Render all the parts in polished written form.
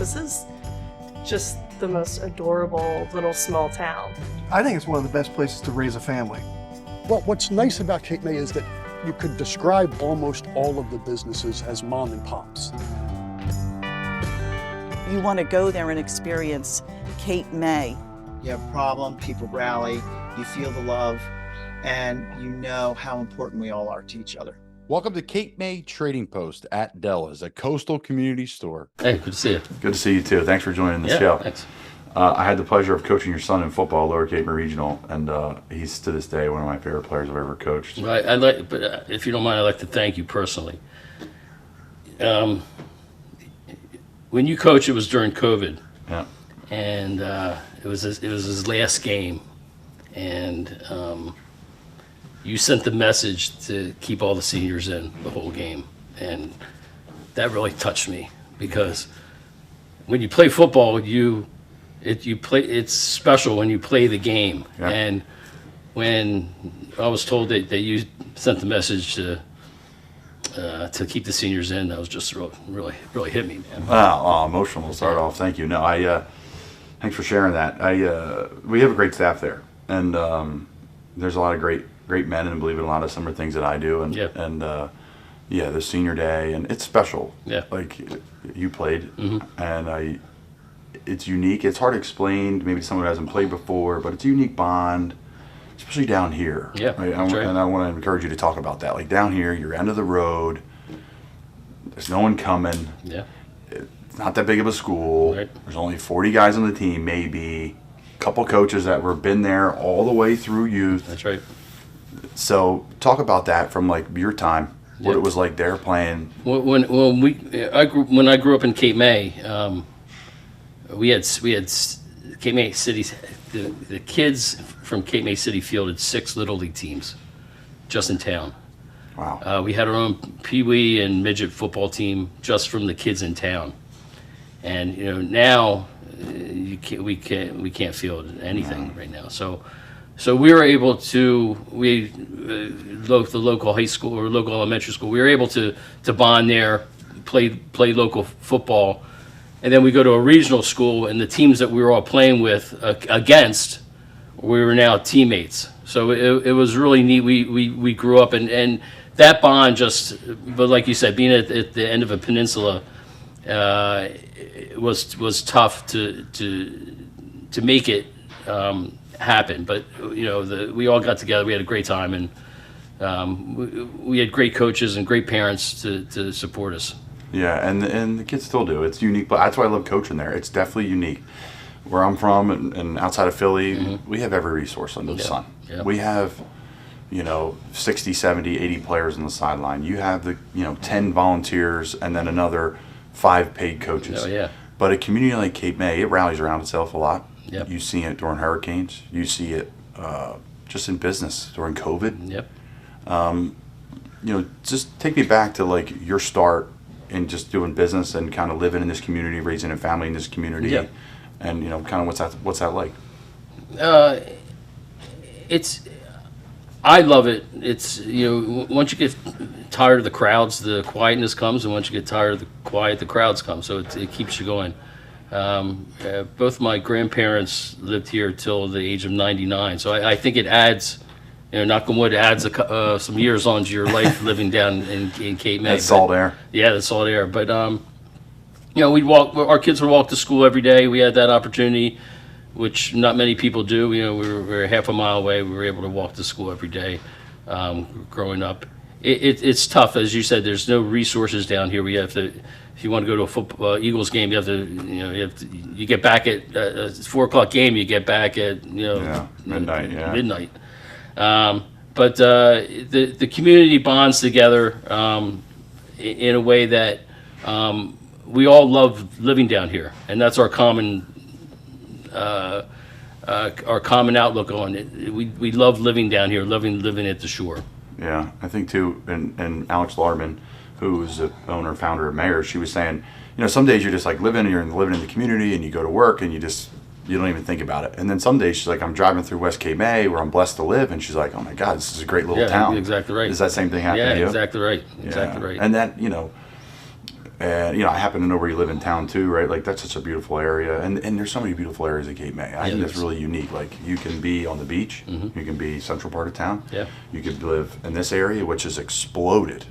This is just the most adorable little small town. I think it's one of the best places to raise a family. Well, what's nice about Cape May is that you could describe almost all of the businesses as mom and pops. You want to go there and experience Cape May. You have a problem, people rally, you feel the love, and you know how important we all are to each other. Welcome to Cape May Trading Post at Della's, a coastal community store. Hey, good to see you. Good to see you too. Thanks for joining the show. Thanks. I had the pleasure of coaching your son in football, Lower Cape May Regional, and he's to this day one of my favorite players I've ever coached. But if you don't mind, I'd like to thank you personally. When you coached, it was during COVID. Yeah. And it was his last game, and you sent the message to keep all the seniors in the whole game, and that really touched me because when you play football, it's special when you play the game. Yeah. And when I was told that you sent the message to keep the seniors in, that was just really hit me, man. Oh, emotional to start off. Thank you. No, thanks for sharing that. We have a great staff there, and there's a lot of great men, and believe it, a lot of similar things that I do, and the senior day, and it's special. Yeah. Like you played, and it's unique. It's hard to explain to maybe someone who hasn't played before, but it's a unique bond, especially down here. Yeah, right? that's right. And I want to encourage you to talk about that. Like down here, you're end of the road. There's no one coming. Yeah. It's not that big of a school. Right. There's only 40 guys on the team, maybe. A couple coaches that were been there all the way through youth. That's right. So talk about that from like your time, what Yeah. it was like there playing. When I grew up in Cape May, we had Cape May City. The kids from Cape May City fielded 6 Little League teams, just in town. Wow. We had our own Pee Wee and midget football team just from the kids in town, and now we can't field anything right now. So we were able to the local high school or local elementary school. We were able to bond there, play local football, and then we go to a regional school, and the teams that we were all playing with against, we were now teammates. So it was really neat. We grew up and that bond but like you said, being at the end of a peninsula, it was tough to make it happen. But we all got together. We had a great time, and we had great coaches and great parents to support us. Yeah, and the kids still do. It's unique, but that's why I love coaching there. It's definitely unique. Where I'm from and outside of Philly, we have every resource under the sun. Yeah. We have 60, 70, 80 players on the sideline. You have the 10 volunteers and then another 5 paid coaches. Oh, yeah. But a community like Cape May, it rallies around itself a lot. Yep. You see it during hurricanes. You see it just in business during COVID. Yep. Just take me back to like your start in just doing business and kind of living in this community, raising a family in this community. Yeah. And kind of what's that like? I love it. It's once you get tired of the crowds, the quietness comes, and once you get tired of the quiet, the crowds come. So it keeps you going. Both my grandparents lived here till the age of 99. So I think it adds, knock on wood, adds some years onto your life living down in Cape May. That salt air. Yeah, the salt air. But we'd walk. Our kids would walk to school every day. We had that opportunity, which not many people do. We were half a mile away. We were able to walk to school every day. Growing up, it's tough, as you said. There's no resources down here. We have to. If you want to go to a football Eagles game, you get back at a 4:00 game. You get back at midnight. Yeah. Midnight. But the community bonds together in a way that we all love living down here, and that's our common outlook on it. We love living down here, living at the shore. Yeah, I think too. And Alex Larman, who's the owner founder of Mayor, she was saying, some days you're just like living in the community, and you go to work and you don't even think about it. And then some days she's like, I'm driving through West Cape May where I'm blessed to live, and she's like, oh my God, this is a great little town. Exactly right. Is that same thing happening to you? Exactly right. Exactly right. And that, And I happen to know where you live in town too, right? Like that's such a beautiful area, and there's so many beautiful areas in Cape May. I think that's really unique. Like you can be on the beach, you can be central part of town, you could live in this area, which has exploded,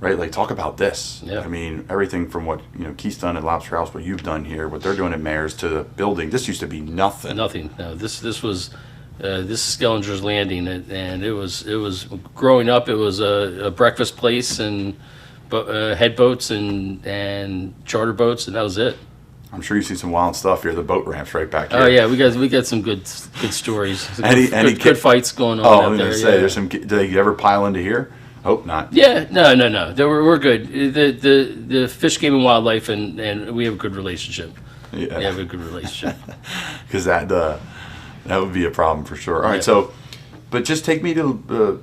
right? Like talk about this. I mean, everything from what Keith's done at Lobster House, what you've done here, what they're doing at Mayor's, to the building. This used to be nothing. Nothing. No, this was this is Skellinger's Landing, and it was growing up. It was a breakfast place and head boats and charter boats, and that was it. I'm sure you see some wild stuff here. The boat ramps right back here. Oh yeah, we got some good stories. Any good fights going on Oh, out I'm there. gonna say there's some. Do they ever pile into here? Hope not. Yeah, no. We're good. The Fish Game and Wildlife and we have a good relationship. Yeah. We have a good relationship. Because that would be a problem for sure. All right, so, but just take me to the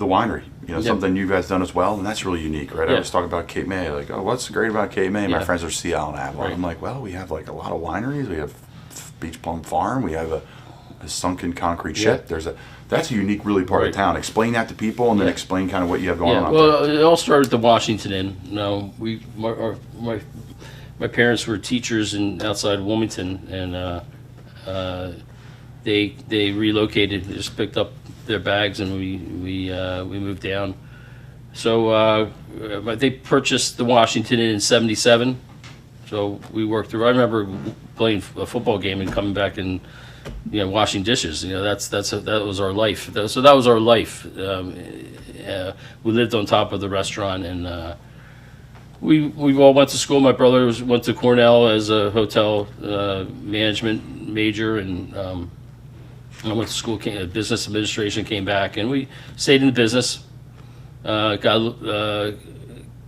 winery. Something you guys done as well, and that's really unique, right? I was talking about Cape May, like, oh, what's great about Cape May? My friends are Sea Isle and Avalon. I'm like, well, we have like a lot of wineries. We have Beach Plum Farm. We have a sunken concrete ship. That's a unique, really part of town. Explain that to people, and then explain kind of what you have going on. Well, it all started at the Washington Inn. My parents were teachers outside Wilmington, and they relocated. They just picked up their bags, and we moved down. So they purchased the Washington Inn in '77. So we worked through. I remember playing a football game and coming back and washing dishes. That was our life. So that was our life. We lived on top of the restaurant, and we all went to school. My brother went to Cornell as a hotel management major, and I went to school, business administration, came back, and we stayed in the business. Got a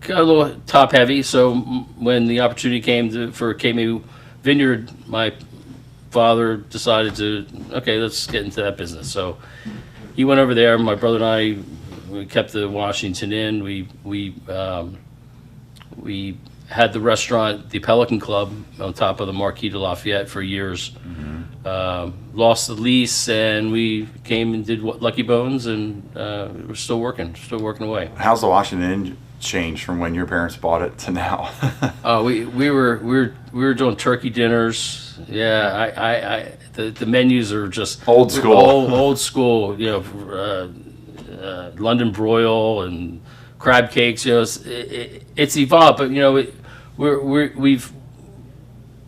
little top heavy, so when the opportunity came for Cape May Vineyard, my father decided let's get into that business. So he went over there. My brother and I, we kept the Washington Inn. We had the restaurant, the Pelican Club, on top of the Marquis de Lafayette for years. Lost the lease, and we came and did Lucky Bones, and we're still working away. How's the Washington Inn changed from when your parents bought it to now? We were doing turkey dinners. Yeah, the menus are just old school. Old school. London broil and crab cakes. It's evolved, but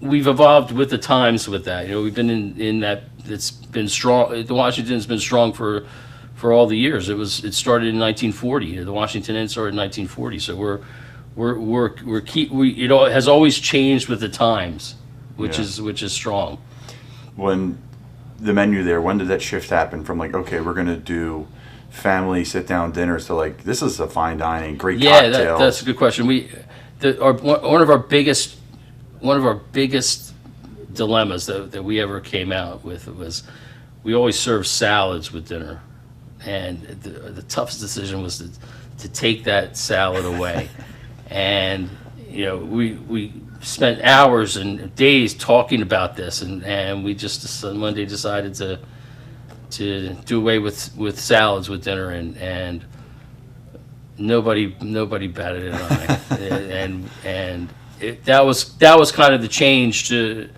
we've evolved with the times with that. We've been in that. It's been strong. The Washington's been strong for all the years. It started in 1940. The Washington Inn started in 1940. So it has always changed with the times, which is strong. When the menu there, when did that shift happen from like, okay, we're gonna do family sit down dinners to like, this is a fine dining, great cocktails? Yeah, that's a good question. One of our biggest dilemmas that we ever came out with was we always served salads with dinner, and the toughest decision was to take that salad away. And we spent hours and days talking about this, and we just one day decided to do away with salads with dinner, and nobody batted an eye. and that was kind of the change to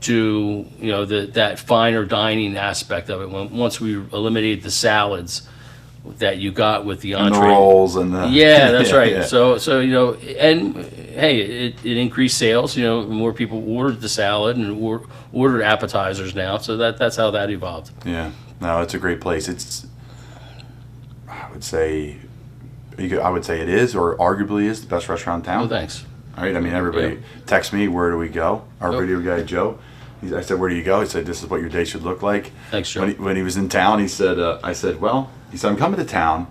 that finer dining aspect of it. Once we eliminated the salads that you got with the entree, and the rolls, and the that's right. Yeah. So and hey, it increased sales. More people ordered the salad and ordered appetizers now. So that's how that evolved. Yeah, no, it's a great place. I would say it is, or arguably is, the best restaurant in town. Oh, thanks. All right, I mean, everybody texts me, where do we go? Our video guy, Joe, I said, where do you go? He said, this is what your day should look like. Thanks, Joe. When he was in town, he said, I said, I'm coming to town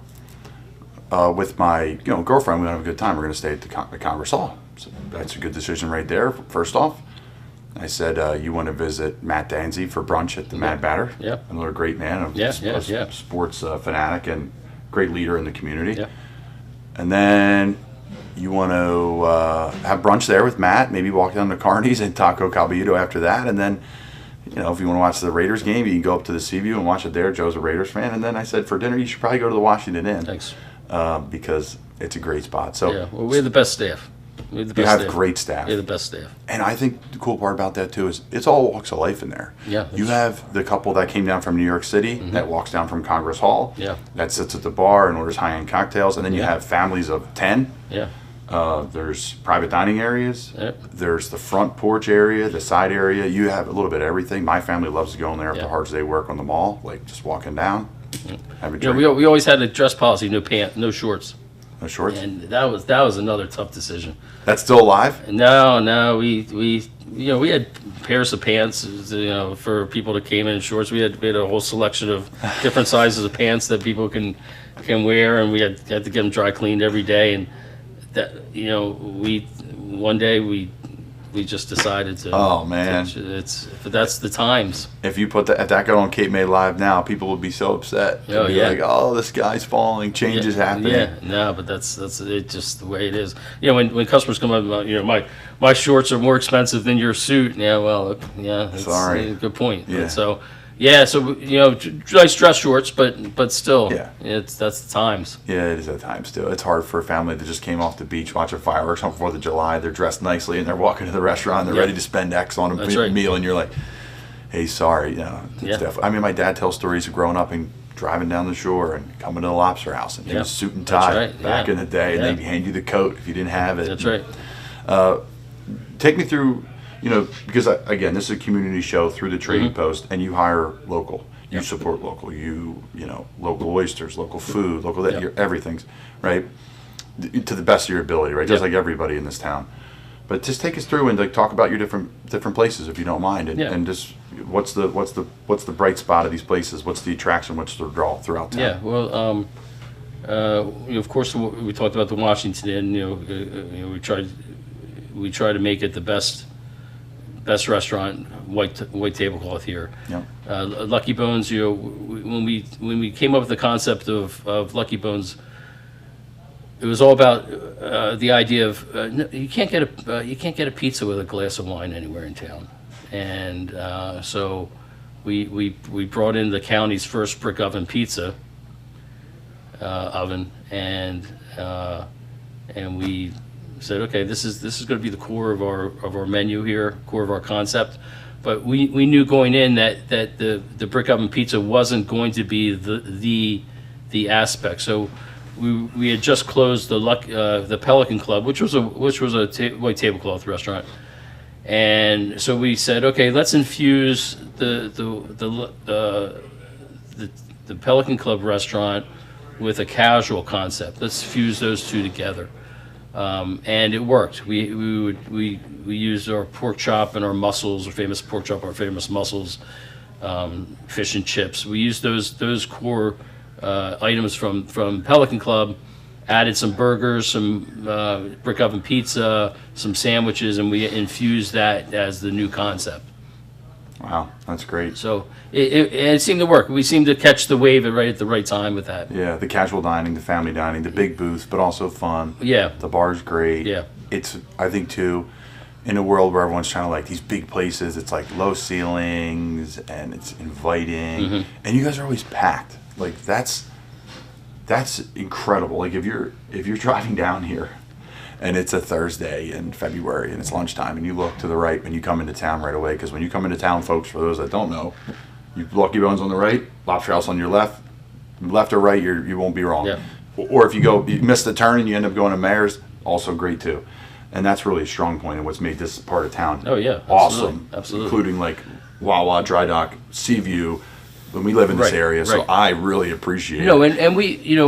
with my girlfriend. We're going to have a good time. We're going to stay at the Congress Hall. So that's a good decision right there, first off. I said, you want to visit Matt Danzy for brunch at the Mad Batter? Yeah. Another great man, a sports fanatic and great leader in the community. Yeah. And then you want to have brunch there with Matt, maybe walk down to Carney's and Taco Caballito after that. And then, if you want to watch the Raiders game, you can go up to the Seaview and watch it there. Joe's a Raiders fan. And then I said, for dinner, you should probably go to the Washington Inn. Thanks. Because it's a great spot. So we have the best staff. We have the You best have staff. great staff. We have the best staff. And I think the cool part about that too is it's all walks of life in there. Yeah, You it's- have the couple that came down from New York City that walks down from Congress Hall. Yeah. That sits at the bar and orders high-end cocktails, and then you Yeah. have families of 10. Yeah. There's private dining areas. Yep. There's the front porch area, the side area. You have a little bit of everything. My family loves to go in there after Yeah. a hard day work on the mall, like just walking down, have a You know, drink. we always had a dress policy: no pants, no shorts. No shorts. And that was another tough decision. That's still alive. No, we had pairs of pants, for people that came in shorts. We had a whole selection of different sizes of pants that people can wear, and we had to get them dry cleaned every day. And that one day we just decided to. Oh, man. But that's the times. If you put if that got on Cape May Live now, people would be so upset. They'd Oh, be yeah. like, "Oh, this guy's falling. Change is happening." Yeah, no, but that's it. Just the way it is. When customers come up, my shorts are more expensive than your suit. Yeah, well, yeah, that's Sorry. a good point. Yeah. And so nice dress shorts, but still, Yeah. that's the times. Yeah, it is at times too. It's hard for a family that just came off the beach watching fireworks on 4th of July. They're dressed nicely and they're walking to the restaurant. They're Yeah. ready to spend X on a That's right. meal, and you're like, "Hey, sorry." Yeah. I mean, my dad tells stories of growing up and driving down the shore and coming to the lobster house, and he Yeah. was suit and That's tie right. back Yeah. in the day, and Yeah. they'd hand you the coat if you didn't have it. That's right. Take me through, because again, this is a community show through the Trading Mm-hmm. Post, and you hire local. You support local. Local oysters, local food, local Yep. everything's right to the best of your ability, right? Just Yep. like everybody in this town. But just take us through and like talk about your different places if you don't mind, and, Yeah. and just what's the bright spot of these places? What's the attraction? What's the draw throughout town? Yeah, well, of course, we talked about the Washington Inn. We try to make it the best restaurant, white tablecloth here. Yep. Lucky Bones, when we came up with the concept of Lucky Bones, it was all about the idea of you can't get a pizza with a glass of wine anywhere in town, and so we brought in the county's first brick oven pizza oven, and we said, okay, this is going to be the core of our menu here, core of our concept. But we knew going in that the brick oven pizza wasn't going to be the aspect. So we had just closed the Pelican Club, which was a white tablecloth restaurant, and so we said, okay, let's infuse the Pelican Club restaurant with a casual concept. Let's fuse those two together. And it worked. We used our pork chop and our mussels, our famous pork chop, our famous mussels, fish and chips. We used those core items from Pelican Club, added some burgers, some brick oven pizza, some sandwiches, and we infused that as the new concept. Wow, that's great. So it seemed to work. We seemed to catch the wave right at the right time with that. Yeah, the casual dining, the family dining, the big booth, but also fun. Yeah. The bar's great. Yeah. It's, I think, too, in a world where everyone's trying to like these big places, it's like low ceilings and it's inviting. And you guys are always packed. Like, that's incredible. Like, if you're driving down here and it's a Thursday in February and it's lunchtime and you look to the right when you come into town right away, because when you come into town, folks, for those that don't know, you Lucky Bones on the right, Lobster House on your left or right, you won't be wrong. Yeah. Or if you miss the turn and you end up going to Mayor's, also great too. And that's really a strong point in what's made this part of town Oh, yeah, awesome. absolutely. Including like Wawa, Dry Dock, Seaview, when we live in this Right, area. So right. I really appreciate it. And we,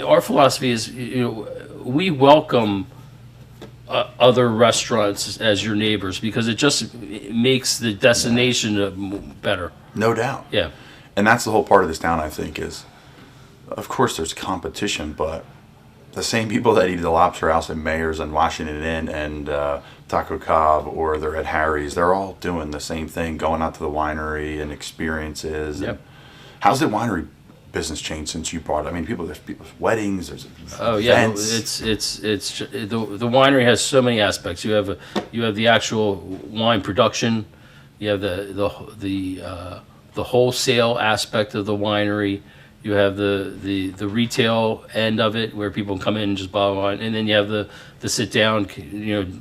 our philosophy is, we welcome other restaurants as your neighbors because it makes the destination better. No doubt. Yeah. And that's the whole part of this town, I think, is, of course, there's competition, but the same people that eat at the Lobster House and Mayor's and Washington Inn and Taco Cobb, or they're at Harry's, they're all doing the same thing, going out to the winery and experiences. Yep. And how's the winery business changed since you brought it? I mean, there's people's weddings, there's Oh yeah, events. it's the winery has so many aspects. You have the actual wine production, you have the wholesale aspect of the winery, You have the retail end of it where people come in and just bottle wine, and then you have the sit down,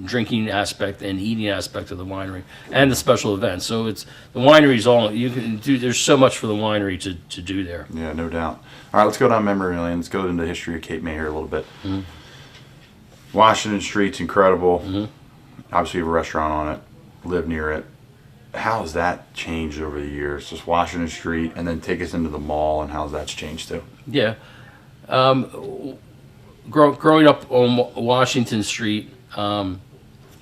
drinking aspect and eating aspect of the winery, and the special events. So it's the winery's all you can do. There's so much for the winery to do there. Yeah, no doubt. All right, let's go down memory lane. Let's go into the history of Cape May here a little bit. Mm-hmm. Washington Street's incredible. Mm-hmm. Obviously, you have a restaurant on it. Live near it. How has that changed over the years? Just Washington Street, and then take us into the mall, and how's that's changed too? Yeah. Growing up on Washington Street,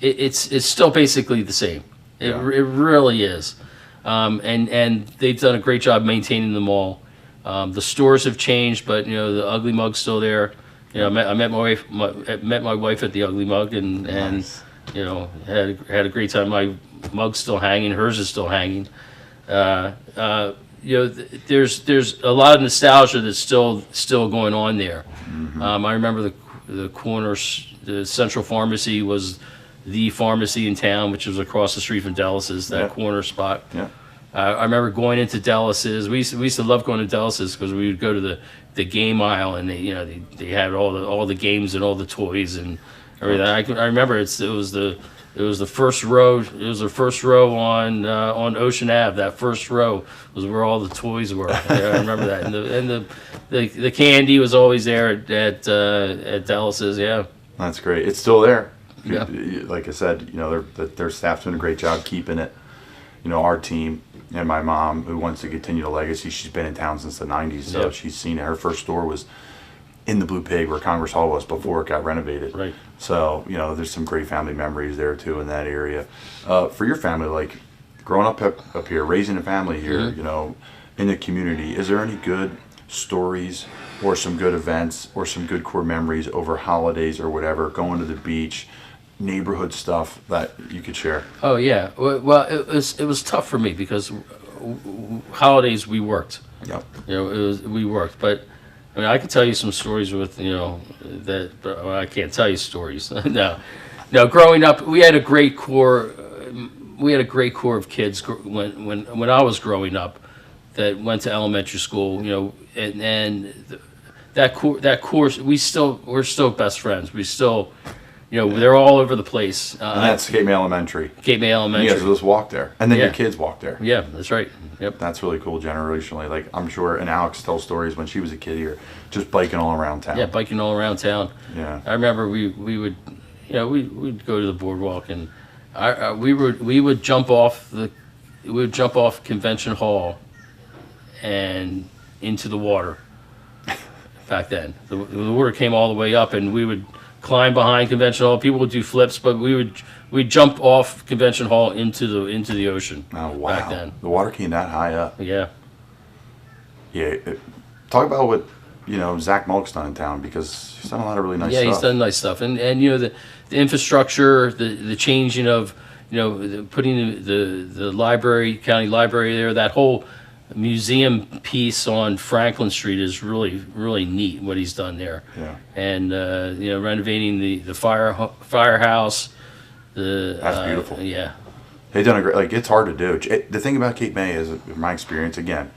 it's still basically the same. It really is. And they've done a great job maintaining the mall. The stores have changed, but the Ugly Mug's still there. I met my wife at the Ugly Mug, and Nice. had a great time. My mug's still hanging. Hers is still hanging. There's a lot of nostalgia that's still going on there. Mm-hmm. I remember the corner, the Central Pharmacy was the pharmacy in town, which was across the street from Dallas's. That corner spot. Yeah. I remember going into Dallas's. We used to love going to Dallas's because we would go to the game aisle, and they had all the games and all the toys and everything. I remember it was the first row. It was the first row on Ocean Ave. That first row was where all the toys were. I remember that. And the candy was always there at Dallas's. Yeah. That's great. It's still there. Yeah. Like I said, their staff's doing a great job keeping it. Our team and my mom, who wants to continue the legacy, she's been in town since the 90s, so she's seen it. Her first store was in the Blue Pig where Congress Hall was before it got renovated. Right. So, there's some great family memories there too in that area. For your family, like growing up here, raising a family here, in the community, is there any good stories or some good events or some good core memories over holidays or whatever, going to the beach, neighborhood stuff that you could share? Oh yeah. Well, it was tough for me because holidays we worked. Yep. We worked, but I mean I can tell you some stories with that, but I can't tell you stories. No. Growing up, we had a great core. We had a great core of kids when I was growing up that went to elementary school. And that core we're still best friends. We still. They're all over the place. And that's Cape May Elementary. Cape May Elementary. You guys just walk there. And then Yeah. your kids walk there. Yeah, that's right. Yep. That's really cool generationally. Like, I'm sure, and Alex tells stories when she was a kid here, just biking all around town. Yeah, biking all around town. Yeah. I remember we would, we'd go to the boardwalk, and we would jump off Convention Hall and into the water. Back then, the water came all the way up, and we would climb behind Convention Hall. People would do flips, but we'd jump off Convention Hall into the ocean. Oh, wow. Back then. The water came that high up. Yeah. Yeah. Talk about what, Zach Mulk's done in town, because he's done a lot of really nice stuff. Yeah, he's done nice stuff. And the infrastructure, the changing of, putting the library, county library there, that whole museum piece on Franklin Street is really, really neat what he's done there. Yeah. And renovating the firehouse. That's beautiful. Yeah. They've done a great, it's hard to do. The thing about Cape May is, in my experience, again,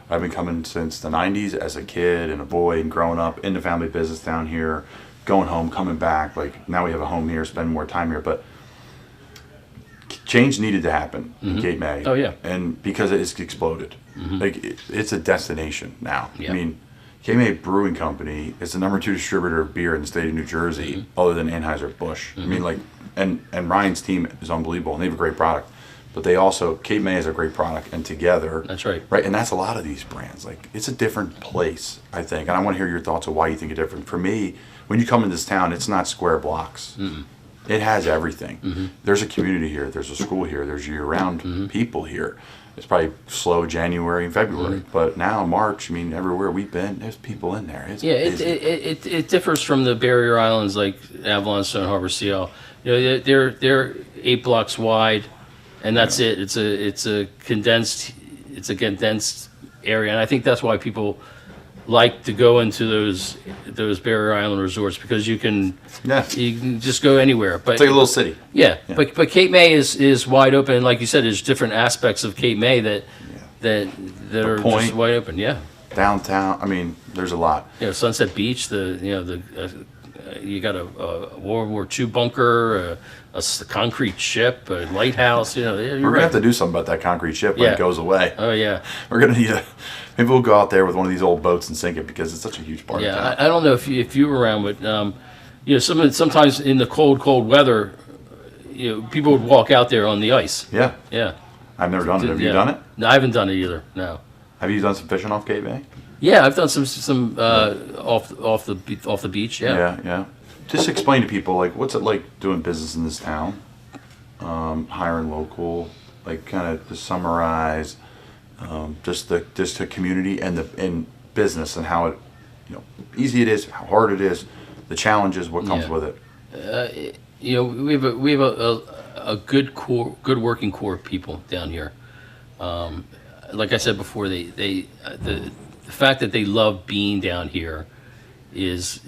I've been coming since the 90s as a kid and a boy and growing up in the family business down here, going home, coming back. Like, now we have a home here, spend more time here. But change needed to happen in Cape May. Oh, yeah. And because it's exploded. It's a destination now. Yeah. I mean, Cape May Brewing Company is the #2 distributor of beer in the state of New Jersey, other than Anheuser-Busch. I mean, and Ryan's team is unbelievable, and they have a great product. But they also, Cape May has a great product, and together. That's right. Right, and that's a lot of these brands. Like, it's a different place, I think. And I want to hear your thoughts on why you think it's different. For me, when you come into this town, it's not square blocks. It has everything. There's a community here. There's a school here. There's year-round people here. It's probably slow January and February, but now March. I mean, everywhere we've been, there's people in there. It's busy. It differs from the barrier islands like Avalon, Stone Harbor, Seal. They're 8 blocks wide, and that's it. It's a condensed area, and I think that's why people like to go into those barrier island resorts, because you can just go anywhere. But It's like a little city. yeah. But Cape May is wide open, and like you said, there's different aspects of Cape May that are Point. just wide open. Yeah. downtown. I mean, there's a lot. You know, Sunset Beach. You got a World War II bunker, a concrete ship, a lighthouse. You know, We're gonna have to do something about that concrete ship when Yeah. it goes away. Oh yeah. We're gonna need maybe we'll go out there with one of these old boats and sink it because it's such a huge part of Yeah, town. I don't know if you were around, but you know, sometimes in the cold weather, you know, people would walk out there on the ice. Yeah, Yeah. I've never done it. Have you Yeah. done it? No, I haven't done it either. No. Have you done some fishing off Cape May? Yeah, I've done some off the beach. Yeah. Yeah. Just explain to people, like, what's it like doing business in this town? Hiring local, like, kind of to summarize, just the community and business and how it, you know, easy it is, how hard it is, the challenges, what comes Yeah. with it. You know, we have a good working core of people down here. Like I said before, the fact that they love being down here is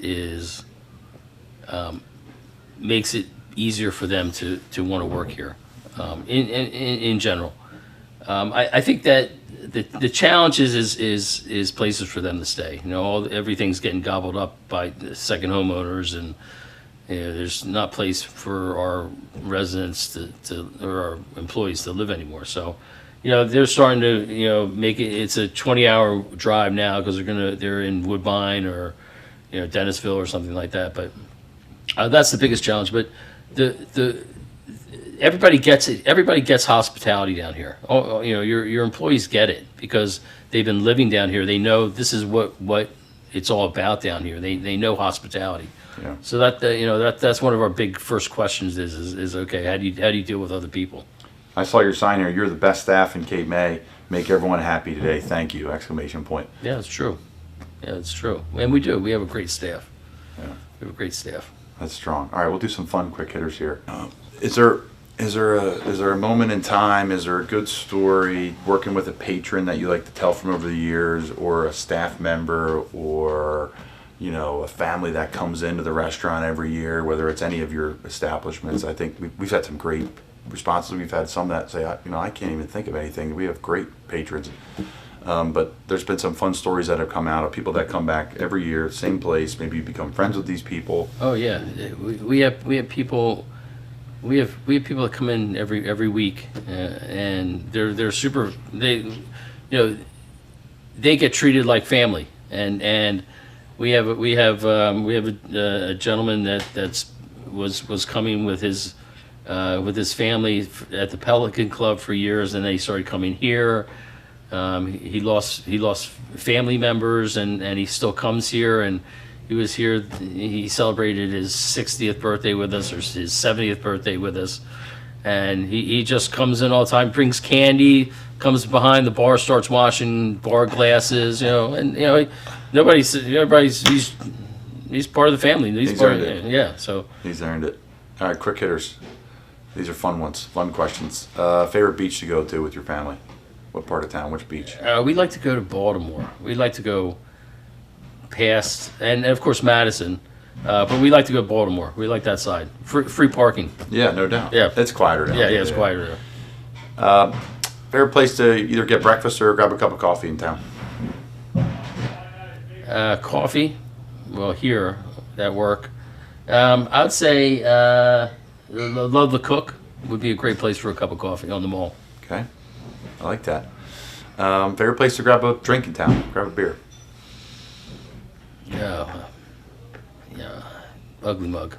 makes it easier for them to want to work here. In general, I think that the challenge is places for them to stay. You know, everything's getting gobbled up by the second homeowners, and you know, there's not place for our residents or our employees to live anymore. So, you know, they're starting to, you know, make it. It's a 20-hour drive now because they're in Woodbine or, you know, Dennisville or something like that. But that's the biggest challenge. But everybody gets it. Everybody gets hospitality down here. Oh, you know, your employees get it because they've been living down here. They know this is what it's all about down here. They know hospitality. Yeah. So that's one of our big first questions is okay, how do you deal with other people? I saw your sign here. You're the best staff in Cape May. Make everyone happy today. Thank you! Exclamation point. Yeah, it's true. Yeah, it's true. And we do. We have a great staff. Yeah. We have a great staff. That's strong. All right, we'll do some fun quick hitters here. Is there a moment in time? Is there a good story working with a patron that you like to tell from over the years, or a staff member, or you know, a family that comes into the restaurant every year, whether it's any of your establishments? I think we've had some great responses. We've had some that say, you know, I can't even think of anything. We have great patrons. But there's been some fun stories that have come out of people that come back every year, same place. Maybe you become friends with these people. Oh yeah, we have people. We have people that come in every week, and they're super. They get treated like family, and we have a gentleman that was coming with his family at the Pelican Club for years, and they started coming here. He lost family members, and he still comes here, and he was here. He celebrated his 60th birthday with us, or his 70th birthday with us, and he just comes in all the time, brings candy, comes behind the bar, starts washing bar glasses, you know, and you know, he's part of the family. He's part earned of it. Yeah, so He's earned it. All right, quick hitters. These are fun ones, fun questions. Favorite beach to go to with your family? What part of town? Which beach? we like to go to Baltimore. We like to go past, and of course Madison, but we like to go to Baltimore. We like that side. Free parking. Yeah, no doubt. Yeah. It's quieter down Yeah, there. it's quieter there. Favorite place to either get breakfast or grab a cup of coffee in town? Coffee, well, here at work. I would say Love the Cook would be a great place for a cup of coffee on the mall. Okay, I like that. Favorite place to grab a drink in town? Grab a beer. Yeah, Ugly Mug.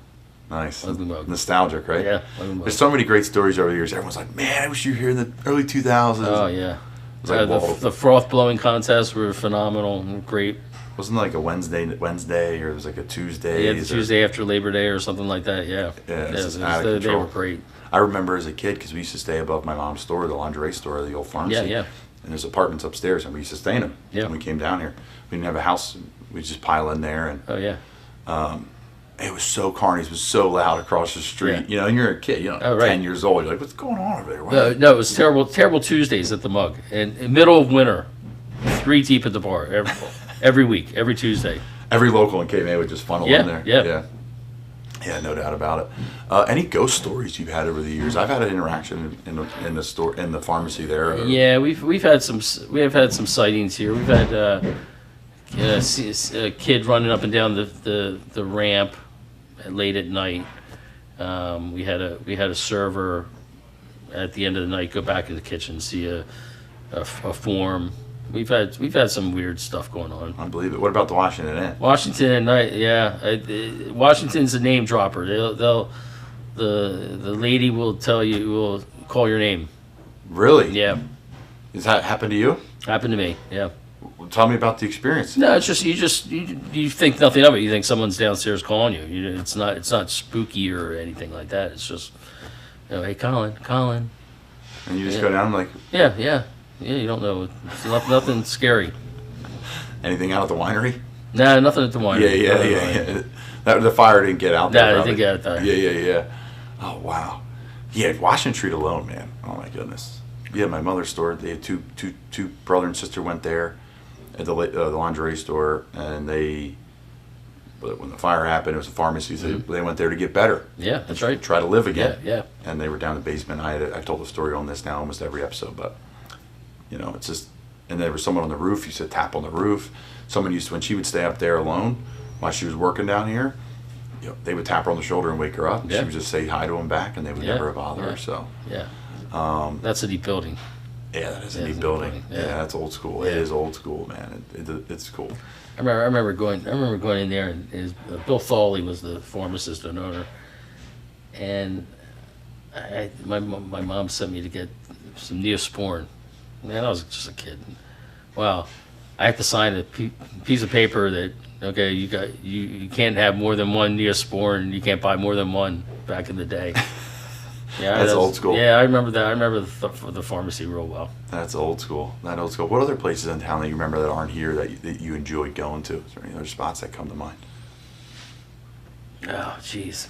Nice. Ugly Mug. Nostalgic, right? Yeah, Ugly Mug. There's so many great stories over the years. Everyone's like, man, I wish you were here in the early 2000s. Oh yeah. It's like, whoa. The froth blowing contests were phenomenal and great. Wasn't it like a Wednesday, or it was like a Tuesday? Yeah, the Tuesday after Labor Day or something like that. Yeah. Yeah, it's just it out of they control. were great. I remember as a kid, because we used to stay above my mom's store, the lingerie store, the old pharmacy. Yeah, yeah. And there's apartments upstairs, and we used to stay in them. Yeah. When we came down here, we didn't have a house. We'd just pile in there, and Oh yeah. it was so carny. It was so loud across the street. Yeah. You know, and you're a kid, Oh, right. 10 years old. You're like, what's going on over there? Why- No, it was terrible Tuesdays at the Mug, and in middle of winter, 3 deep at the bar every week, every Tuesday. Every local in Cape May would just funnel Yeah, in there. yeah. Yeah, no doubt about it. Any ghost stories you've had over the years? I've had an interaction in the store, in the pharmacy there. Yeah, we have had some sightings here. We've had see a kid running up and down the ramp late at night. We had a server at the end of the night go back in the kitchen, see a form. We've had some weird stuff going on. I believe it. What about the Washington Inn? Washington at night, yeah. Washington's a name dropper. The lady will call your name. Really? Yeah, Has that happened to you? happened to me. Yeah. Tell me about the experience. No, it's just you think nothing of it. You think someone's downstairs calling you. It's not spooky or anything like that. It's just, hey, Colin. And you just go down like, Yeah. You don't know. It's nothing scary. anything out at the winery? Nah, nothing at the winery. Yeah. The fire didn't get out there. Nah, they probably. didn't get out there. Yeah. Oh, wow. Yeah, Washington Street alone, man. Oh, my goodness. Yeah, my mother's store, they had two brother and sister went there at the lingerie store, and when the fire happened, it was a pharmacy, so they went there to get better. Yeah, that's right. Try to live again. Yeah. And they were down in the basement. I've told the story on this now almost every episode, but it's just, and there was someone on the roof. You said tap on the roof. Someone used to, when she would stay up there alone while she was working down here, they would tap her on the shoulder and wake her up. Yeah. She would just say hi to them back, and they would Yeah. never bother Yeah. her. So Yeah. That's a deep building. yeah, that is a Yeah, neat it's a building. neat Yeah. building. That's old school. It Yeah. is old school, man. It's cool. I remember going in there, and Bill Thawley was the pharmacist and owner, and my mom sent me to get some Neosporin. Man, I was just a kid. Wow, I had to sign a piece of paper that you can't have more than one Neosporin. You can't buy more than one back in the day. Yeah, That's old school. Yeah, I remember that. I remember the pharmacy real well. That's old school. What other places in town that you remember that aren't here that you enjoy going to? Is there any other spots that come to mind? Oh, jeez.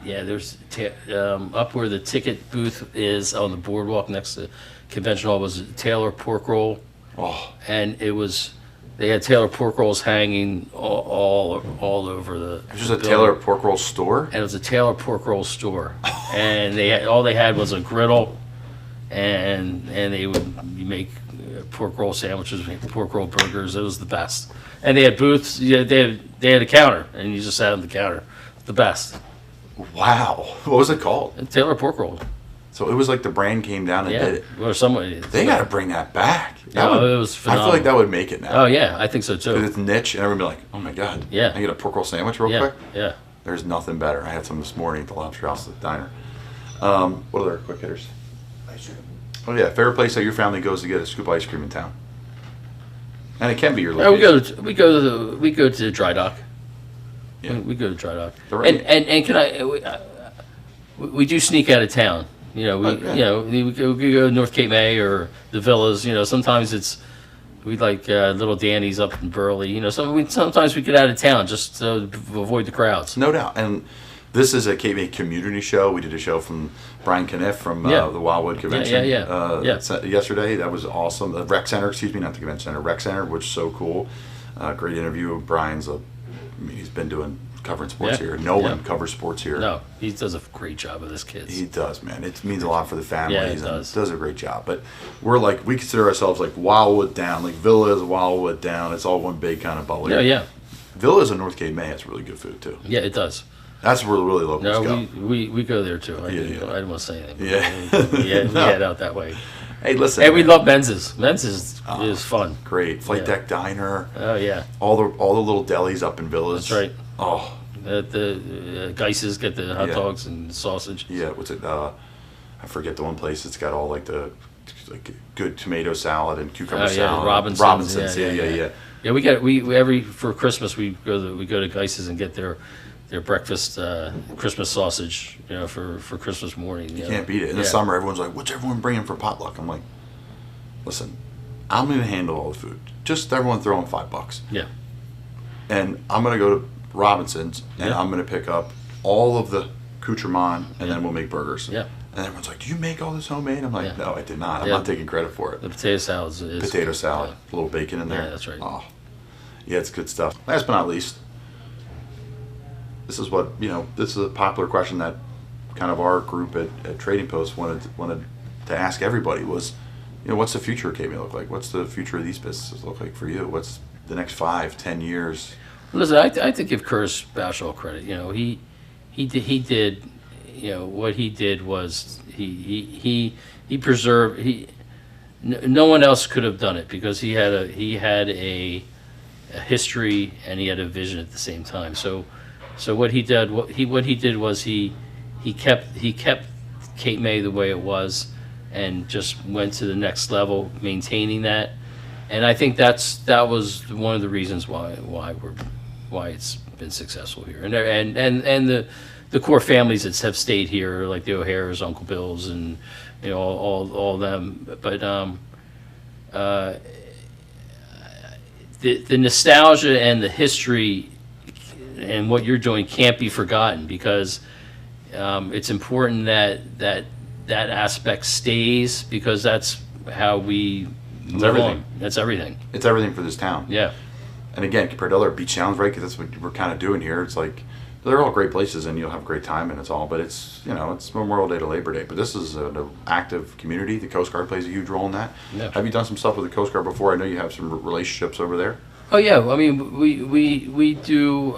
Yeah, there's up where the ticket booth is on the boardwalk next to Convention Hall was Taylor Pork Roll, Oh, and they had Taylor pork rolls hanging all over the. it was just a building. Taylor pork roll store. And it was a Taylor pork roll store, and all they had was a griddle, and they would make pork roll sandwiches, make pork roll burgers. It was the best. And they had booths. Yeah, they had a counter, and you just sat on the counter. The best. Wow. What was it called? Taylor pork roll. So it was like the brand came down and Yeah, did it. or someone. They got to bring that back. That No, would- it was I feel phenomenal. like that would make it now. Oh yeah, I think so Because too. it's niche, and everyone would be like, "Oh my god, Yeah. I get a pork roll sandwich real Yeah, quick." yeah. There's nothing better. I had some this morning at the Lobster House at the diner. What other quick hitters? Oh yeah, favorite place that your family goes to get a scoop of ice cream in town. And it can be your location. We go to Dry Dock. Yeah. We go to Dry Dock. The right- And can we do sneak out of town. We go to North Cape May or the villas. Sometimes we like Little Danny's up in Burley. Sometimes we get out of town just to avoid the crowds. No doubt. And this is a KBA community show. We did a show from Brian Kniff from Yeah. the Wildwood Convention Yeah. yesterday. That was awesome. The Rec Center, excuse me, not the Convention Center, Rec Center, which is so cool. Great interview. Brian's he's been covering sports Yeah. here. No one Yeah. covers sports here. No, he does a great job with his kids. He does, man. It means a lot for the families. Yeah, it and does. Does a great job. But we consider ourselves like Wildwood Down, like Villas, Wildwood Down. It's all one big kind of bubble. Yeah. Villas in North Cape May has really good food too. Yeah, it does. That's where really locals No, go. we go there too. I Yeah, didn't want to say anything. Yeah. We head out that way. Hey, listen. And we man. love Men's. Men's is fun. Great flight Yeah. deck diner. Oh yeah, All the little delis up in Villas. that's right. Oh The Geises get the hot Yeah. dogs and sausage. yeah, what's it? I forget the one place that's got all like the good tomato salad and cucumber Oh, yeah, salad. Robinson's. Yeah. Yeah, we for Christmas we go to Geises and get their breakfast Christmas sausage. For Christmas morning. You can't beat it. In the summer, everyone's like, "What's everyone bringing for potluck?" I'm like, "Listen, I'm going to handle all the food. Just everyone throw in $5, Yeah. and I'm going to go to Robinson's and Yeah. I'm going to pick up all of the accoutrement, and then we'll make burgers." Yeah. And everyone's like, "Do you make all this homemade?" I'm like, Yeah. "No, I did not. I'm Yeah. not taking credit for it." The potato salad is Potato salad, a little bacon in there. Yeah, that's right. Oh, yeah, it's good stuff. Last but not least, this is what this is a popular question that kind of our group at Trading Post wanted to ask everybody was, what's the future of KB look like? What's the future of these businesses look like for you? the next 5-10 years? Listen, I have to give Curtis Bashall credit. He did. What he did was he preserved. No one else could have done it because he had a history and he had a vision at the same time. So what he did was he kept Cape May the way it was and just went to the next level, maintaining that. And I think that was one of the reasons why it's been successful here. And the core families that have stayed here, like the O'Hares, Uncle Bill's, and all them. But the nostalgia and the history and what you're doing can't be forgotten because it's important that aspect stays because that's how we move everything. on. That's everything. It's everything for this town. Yeah. And again, compared to other beach towns, right? Because that's what we're kind of doing here. It's like they're all great places, and you'll have a great time, and it's all. But it's it's Memorial Day to Labor Day. But this is an active community. The Coast Guard plays a huge role in that. Yeah. Have you done some stuff with the Coast Guard before? I know you have some relationships over there. Oh yeah. I mean, we do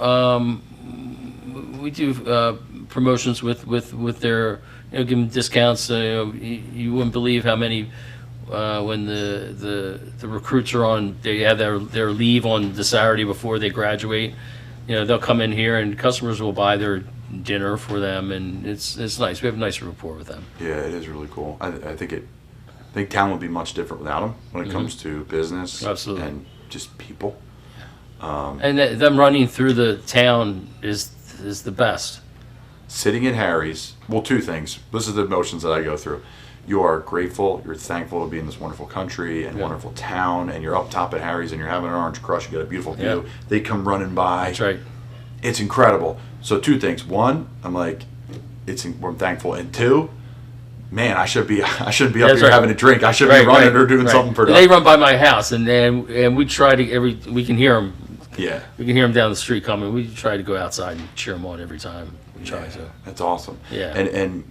promotions with their give them discounts. You wouldn't believe how many. When the recruits are on, they have their leave on the Saturday before they graduate. They'll come in here and customers will buy their dinner for them, and it's nice. We have a nice rapport with them. Yeah, it is really cool. I think town would be much different without them when it comes to business. Absolutely. And just people. And them running through the town is the best. Sitting at Harry's, well, two things. This is the emotions that I go through. You are grateful, you're thankful to be in this wonderful country and wonderful town, and you're up top at Harry's and you're having an orange crush, you got a beautiful view. Yeah. They come running by. That's right. It's incredible. So two things. One, I'm like, I'm thankful. And two, man, I should be up here having a drink. I should be running or doing something productive. They run by my house, and we try to we can hear them. Yeah. We can hear them down the street coming. We try to go outside and cheer them on every time. We try to. That's awesome. Yeah. And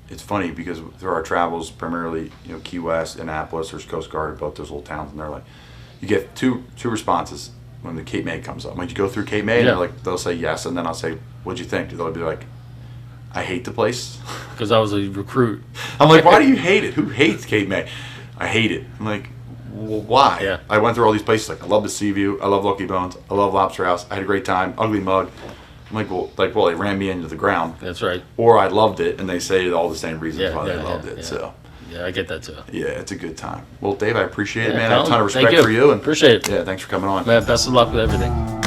it's funny because through our travels, primarily, Key West, Annapolis, there's Coast Guard, both those little towns, and they're like, you get two responses when the Cape May comes up. Like, you go through Cape May, and they'll say yes, and then I'll say, what'd you think? They'll be like, I hate the place. Because I was a recruit. I'm like, why do you hate it? Who hates Cape May? I hate it. I'm like, well, why? Yeah. I went through all these places. Like, I love the Sea View. I love Lucky Bones. I love Lobster House. I had a great time. Ugly Mug. I'm like, well, they ran me into the ground. That's right. Or I loved it, and they say all the same reasons why they loved it. Yeah. So. Yeah, I get that too. Yeah, it's a good time. Well, Dave, I appreciate it, man. I have a Colin, ton of respect for you. And appreciate it. yeah, thanks for coming on. Man, best of luck with everything.